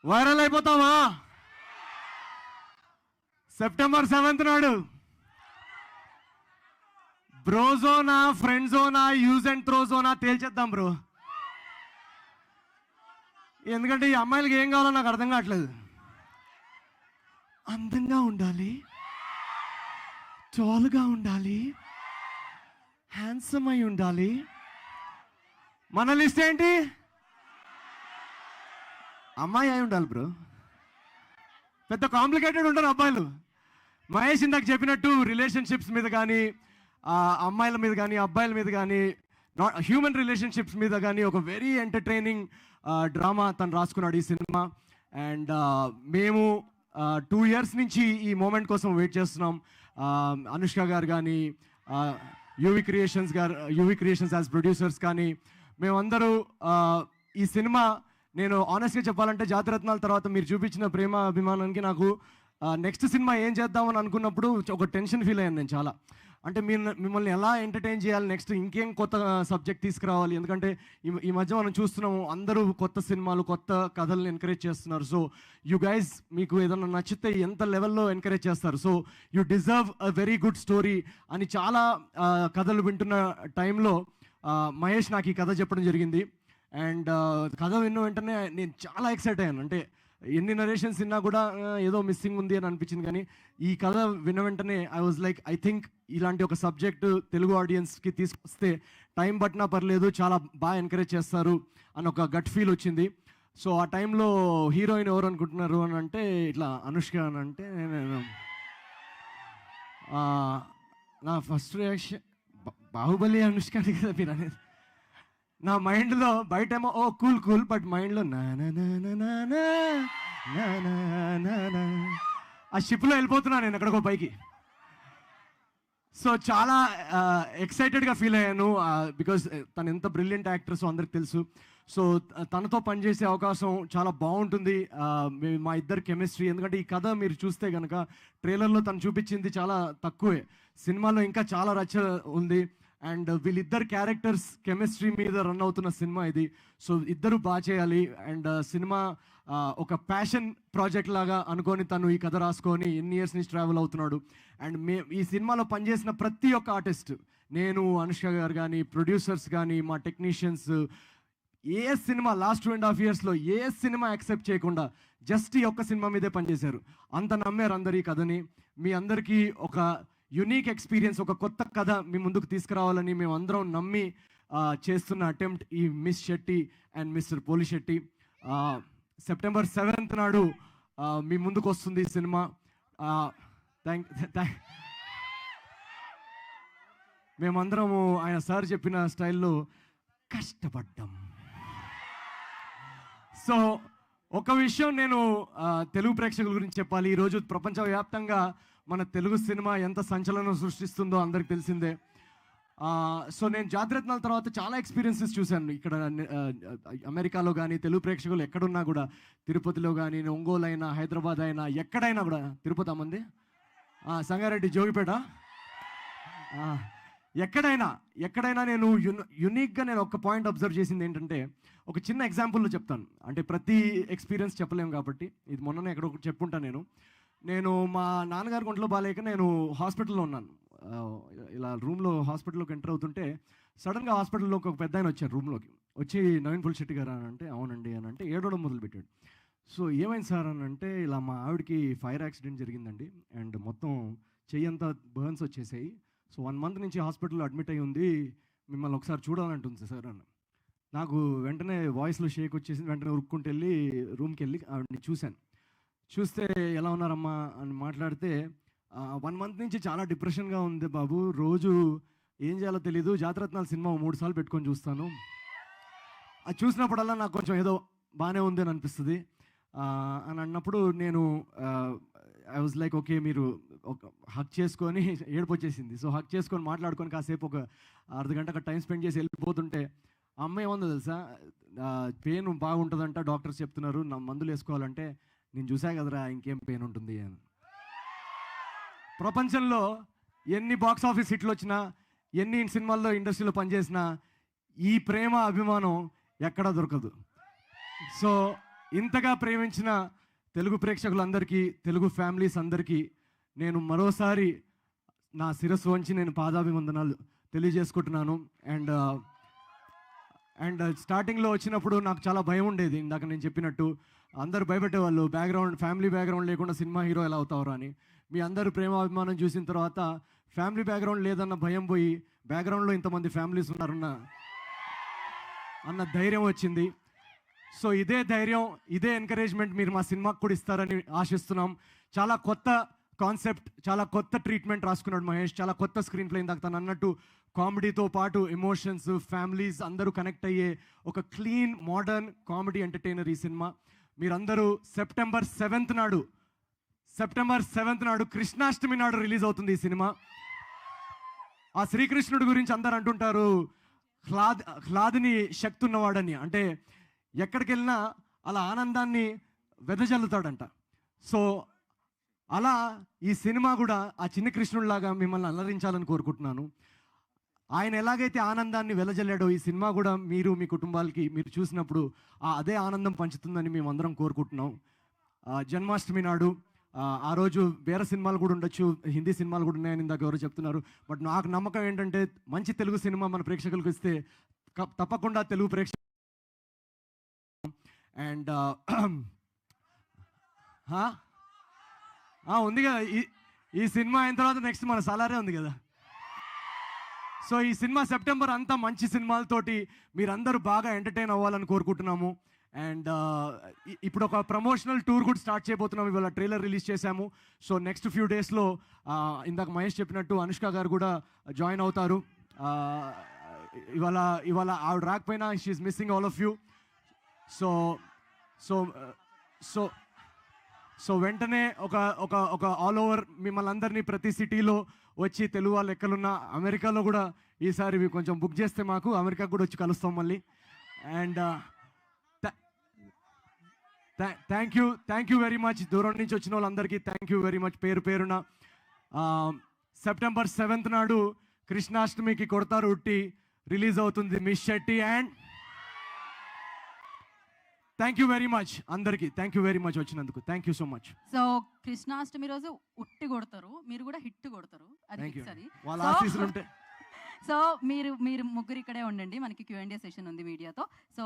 Viral అయిపోతామా? September 7th నాడు బ్రోజోనా, friend జోనా, యూజ్ అండ్ త్రో జోనా తేల్చేద్దాం బ్రో. ఎందుకంటే ఈ అమ్మాయిలకి ఏం కావాలో నాకు అర్థం కావట్లేదు. అందంగా ఉండాలి, టాల్గా ఉండాలి, హ్యాండ్సమ్ అయి ఉండాలి. మన లిస్ట్ ఏంటి? అమ్మాయి అయి ఉండాలి బ్రో. పెద్ద కాంప్లికేటెడ్ ఉంటారు అబ్బాయిలు. మహేష్ ఇందాక చెప్పినట్టు రిలేషన్షిప్స్ మీద కానీ, అమ్మాయిల మీద కానీ, అబ్బాయిల మీద కానీ, హ్యూమన్ రిలేషన్షిప్స్ మీద కానీ ఒక వెరీ ఎంటర్టైనింగ్ డ్రామా తను రాసుకున్నాడు ఈ సినిమా. అండ్ మేము 2 years నుంచి ఈ మూమెంట్ కోసం వెయిట్ చేస్తున్నాం. అనుష్క గారు కానీ, యూవి క్రియేషన్స్ యాజ్ ప్రొడ్యూసర్స్ కానీ, మేమందరూ ఈ సినిమా, నేను ఆనెస్ట్గా చెప్పాలంటే జాతిరత్నాల తర్వాత మీరు చూపించిన ప్రేమ అభిమానానికి నాకు నెక్స్ట్ సినిమా ఏం చేద్దామని అనుకున్నప్పుడు ఒక టెన్షన్ ఫీల్ అయ్యాను నేను చాలా. అంటే మిమ్మల్ని ఎలా ఎంటర్టైన్ చేయాలి, నెక్స్ట్ ఇంకేం కొత్త సబ్జెక్ట్ తీసుకురావాలి. ఎందుకంటే ఈ మధ్య మనం చూస్తున్నాము అందరూ కొత్త సినిమాలు, కొత్త కథలను ఎంకరేజ్ చేస్తున్నారు. సో యు గైజ్, మీకు ఏదైనా నచ్చితే ఎంత లెవెల్లో ఎంకరేజ్ చేస్తారు. So you deserve a very good story అని చాలా కథలు వింటున్న టైంలో మహేష్ నాకు ఈ కథ చెప్పడం జరిగింది. అండ్ కథ విన్న వెంటనే నేను చాలా ఎక్సైట్ అయ్యాను. అంటే ఎన్ని నరేషన్స్ విన్నా కూడా ఏదో మిస్సింగ్ ఉంది అని అనిపించింది. కానీ ఈ కథ విన్న వెంటనే I was like, I think ఇలాంటి ఒక సబ్జెక్ట్ తెలుగు ఆడియన్స్కి తీసుకొస్తే టైం పట్టినా పర్లేదు, చాలా బాగా ఎంకరేజ్ చేస్తారు అని ఒక గట్ ఫీల్ వచ్చింది. సో ఆ టైంలో హీరోయిన్ ఎవరు అనుకుంటున్నారు అని అంటే ఇట్లా అనుష్క అని అంటే నేను నా ఫస్ట్ రియాక్షన్ బాహుబలి అనుష్క అని కదా మీరు అనేది. నా మైండ్లో బయటేమో ఓ కూల్ కూల్, బట్ మైండ్లో ఆ షిప్లో వెళ్ళిపోతున్నాను నేను ఎక్కడికో పైకి. సో చాలా ఎక్సైటెడ్గా ఫీల్ అయ్యాను, బికాజ్ తను ఎంత బ్రిలియంట్ యాక్ట్రెస్ అందరికి తెలుసు. సో తనతో పనిచేసే అవకాశం చాలా బాగుంటుంది. మా ఇద్దరు కెమిస్ట్రీ, ఎందుకంటే ఈ కథ మీరు చూస్తే కనుక ట్రైలర్లో తను చూపించింది చాలా తక్కువే, సినిమాలో ఇంకా చాలా రచ్చ ఉంది. అండ్ వీళ్ళిద్దరు క్యారెక్టర్స్ కెమిస్ట్రీ మీద రన్ అవుతున్న సినిమా ఇది. సో ఇద్దరు బాగా చేయాలి. అండ్ సినిమా ఒక ప్యాషన్ ప్రాజెక్ట్ లాగా అనుకొని తను ఈ కథ రాసుకొని ఎన్ని ఇయర్స్ నుంచి ట్రావెల్ అవుతున్నాడు. అండ్ ఈ సినిమాలో పనిచేసిన ప్రతి ఒక్క ఆర్టిస్ట్, నేను, అనుష్క గారు కానీ, ప్రొడ్యూసర్స్ కానీ, మా టెక్నీషియన్స్, ఏ సినిమా లాస్ట్ 2.5 yearsలో ఏ సినిమా యాక్సెప్ట్ చేయకుండా జస్ట్ ఈ ఒక్క సినిమా మీదే పనిచేశారు. అంత నమ్మారు అందరు ఈ కథని. మీ అందరికీ ఒక యునీక్ ఎక్స్పీరియన్స్, ఒక కొత్త కథ మీ ముందుకు తీసుకురావాలని మేము అందరం నమ్మి చేస్తున్న అటెంప్ట్ ఈ miss Shetty and mister Polishetty. September 7th నాడు మీ ముందుకు వస్తుంది ఈ సినిమా. మేమందరము ఆయన సార్ చెప్పిన స్టైల్లో కష్టపడ్డాం. సో ఒక విషయం నేను తెలుగు ప్రేక్షకుల గురించి చెప్పాలి. ఈరోజు ప్రపంచవ్యాప్తంగా మన తెలుగు సినిమా ఎంత సంచలనం సృష్టిస్తుందో అందరికి తెలిసిందే. సో నేను జాతిరత్నాల తర్వాత చాలా ఎక్స్పీరియన్సెస్ చూశాను ఇక్కడ అమెరికాలో కానీ, తెలుగు ప్రేక్షకులు ఎక్కడున్నా కూడా, తిరుపతిలో కానీ, ఒంగోలు అయినా, హైదరాబాద్ అయినా, ఎక్కడైనా కూడా, తిరుపతి అమ్మంది, సంగారెడ్డి, జోగిపేట, ఎక్కడైనా నేను యునిక్గా నేను ఒక పాయింట్ అబ్జర్వ్ చేసింది ఏంటంటే, ఒక చిన్న ఎగ్జాంపుల్లో చెప్తాను. అంటే ప్రతి ఎక్స్పీరియన్స్ చెప్పలేము కాబట్టి ఇది మొన్ననే ఎక్కడో చెప్పుంటాను. నేను మా నాన్నగారికి ఒంట్లో బాగాలేక నేను హాస్పిటల్లో ఉన్నాను. ఇలా రూమ్లో హాస్పిటల్లోకి ఎంటర్ అవుతుంటే సడన్గా హాస్పిటల్లోకి ఒక పెద్ద ఆయన వచ్చారు రూమ్లోకి. వచ్చి నవీన్ పోలిశెట్టి గారు అని అంటే అవునండి అని అంటే ఏడవడం మొదలుపెట్టాడు. సో ఏమైంది సార్ అని అంటే, ఇలా మా ఆవిడకి ఫైర్ యాక్సిడెంట్ జరిగిందండి, అండ్ మొత్తం చెయ్యంతా బర్న్స్ వచ్చేసాయి. సో 1 month నుంచి హాస్పిటల్లో అడ్మిట్ అయ్యి ఉంది, మిమ్మల్ని ఒకసారి చూడాలంటుంది సార్ అని. నాకు వెంటనే వాయిస్లో షేక్ వచ్చేసింది. వెంటనే ఉరుక్కుంటూ వెళ్ళి రూమ్కి వెళ్ళి ఆవిడని చూశాను. చూస్తే ఎలా ఉన్నారమ్మా అని మాట్లాడితే, 1 month నుంచి చాలా డిప్రెషన్గా ఉంది బాబు, రోజు ఏం చేయాలో తెలీదు, జాతిరత్నాల సినిమా 3 సార్లు పెట్టుకొని చూస్తాను, అది చూసినప్పుడల్లా నాకు కొంచెం ఏదో బాగానే ఉంది అని అనిపిస్తుంది అని అన్నప్పుడు నేను ఐ వాజ్ లైక్ ఓకే, మీరు ఒక హక్ చేసుకొని, ఏడుపు వచ్చేసింది. సో హక్ చేసుకొని మాట్లాడుకొని కాసేపు ఒక అర్ధగంట అక్కడ టైం స్పెండ్ చేసి వెళ్ళిపోతుంటే, అమ్మాయి ఏముందో తెలుసా, పెయిన్ బాగుంటుందంట, డాక్టర్స్ చెప్తున్నారు, నా మందులు వేసుకోవాలంటే, నేను చూసా కదరా ఇంకేం పెయిన్ ఉంటుంది అని. ప్రపంచంలో ఎన్ని బాక్స్ ఆఫీస్ హిట్లు వచ్చినా, ఎన్ని సినిమాల్లో ఇండస్ట్రీలో పనిచేసినా ఈ ప్రేమ అభిమానం ఎక్కడా దొరకదు. సో ఇంతగా ప్రేమించిన తెలుగు ప్రేక్షకులందరికీ, తెలుగు ఫ్యామిలీస్ అందరికీ నేను మరోసారి నా శిరస్సు వంచి నేను పాదాభివందనాలు తెలియజేసుకుంటున్నాను. అండ్ స్టార్టింగ్లో వచ్చినప్పుడు నాకు చాలా భయం ఉండేది. ఇందాక నేను చెప్పినట్టు అందరూ భయపెట్టేవాళ్ళు, ఫ్యామిలీ బ్యాక్గ్రౌండ్ లేకుండా సినిమా హీరో ఎలా అవుతారు అని. మీ అందరూ ప్రేమాభిమానం చూసిన తర్వాత ఫ్యామిలీ బ్యాక్గ్రౌండ్ లేదన్న భయం పోయి బ్యాక్గ్రౌండ్లో ఇంతమంది ఫ్యామిలీస్ అన్న ధైర్యం వచ్చింది. సో ఇదే ధైర్యం, ఇదే ఎంకరేజ్మెంట్ మీరు మా సినిమాకు కూడా ఇస్తారని ఆశిస్తున్నాం. చాలా కొత్త కాన్సెప్ట్, చాలా కొత్త ట్రీట్మెంట్ రాసుకున్నాడు మహేష్. చాలా కొత్త స్క్రీన్ ప్లే. ఇందాక తను అన్నట్టు కామెడీతో పాటు ఎమోషన్స్, ఫ్యామిలీస్ అందరూ కనెక్ట్ అయ్యే ఒక క్లీన్ మోడర్న్ కామెడీ ఎంటర్టైనర్ ఈ సినిమా. మీరందరూ సెప్టెంబర్ 7th నాడు కృష్ణాష్టమి నాడు రిలీజ్ అవుతుంది ఈ సినిమా. ఆ శ్రీకృష్ణుడి గురించి అందరు అంటుంటారు హ్లాదిని శక్తి ఉన్నవాడని. అంటే ఎక్కడికి వెళ్ళినా అలా ఆనందాన్ని వెదజల్లుతాడంట. సో అలా ఈ సినిమా కూడా ఆ చిన్న కృష్ణుడిలాగా మిమ్మల్ని అలరించాలని కోరుకుంటున్నాను. ఆయన ఎలాగైతే ఆనందాన్ని వెదజల్లాడో ఈ సినిమా కూడా మీరు మీ కుటుంబాలకి మీరు చూసినప్పుడు అదే ఆనందం పంచుతుందని మేమందరం కోరుకుంటున్నాం. జన్మాష్టమి నాడు ఆ రోజు వేరే సినిమాలు కూడా ఉండొచ్చు, హిందీ సినిమాలు కూడా ఉన్నాయని ఇందాక ఎవరు చెప్తున్నారు. బట్ నాకు నమ్మకం ఏంటంటే మంచి తెలుగు సినిమా మన ప్రేక్షకులకు ఇస్తే తప్పకుండా తెలుగు ప్రేక్షకులు అండ్ ఉంది కదా ఈ సినిమా అయిన తర్వాత నెక్స్ట్ మన సలారే ఉంది కదా. సో ఈ సినిమా సెప్టెంబర్ అంతా మంచి సినిమాలతోటి మీరందరూ బాగా ఎంటర్టైన్ అవ్వాలని కోరుకుంటున్నాము. అండ్ ఇప్పుడు ఒక ప్రమోషనల్ టూర్ కూడా స్టార్ట్ చేయబోతున్నాం. ఇవాళ ట్రైలర్ రిలీజ్ చేశాము. సో నెక్స్ట్ ఫ్యూ డేస్లో ఇందాక మహేష్ చెప్పినట్టు అనుష్క గారు కూడా జాయిన్ అవుతారు. ఇవాళ ఆవిడ రాకపోయినా she is missing all of you. So so so so వెంటనే ఒక ఆల్ ఓవర్ మిమ్మల్ని అందరినీ ప్రతి సిటీలో వచ్చి తెలుగు వాళ్ళు ఎక్కడున్నా అమెరికాలో కూడా ఈసారి కొంచెం బుక్ చేస్తే మాకు అమెరికాకు కూడా వచ్చి కలుస్తాం మళ్ళీ. And thank you very much. దూరం నుంచి వచ్చిన వాళ్ళందరికీ థ్యాంక్ యూ వెరీ మచ్ పేరు పేరున. సెప్టెంబర్ 7th నాడు కృష్ణాష్టమికి కొడతారు ఉట్టి రిలీజ్ అవుతుంది miss Shetty. And thank you very much అందరికి. థ్యాంక్ యూ వెరీ మచ్ వచ్చినందుకు. Thank you so much. So Krishnashtami రోజు ఉట్టి కొడతారు, మీరు కూడా హిట్ కొడతారు. అది వాళ్ళ ఆశీస్సులు ఉంటే. సో మీరు ముగ్గురు ఇక్కడే ఉండండి, మనకి Q&A సెషన్ ఉంది మీడియాతో. సో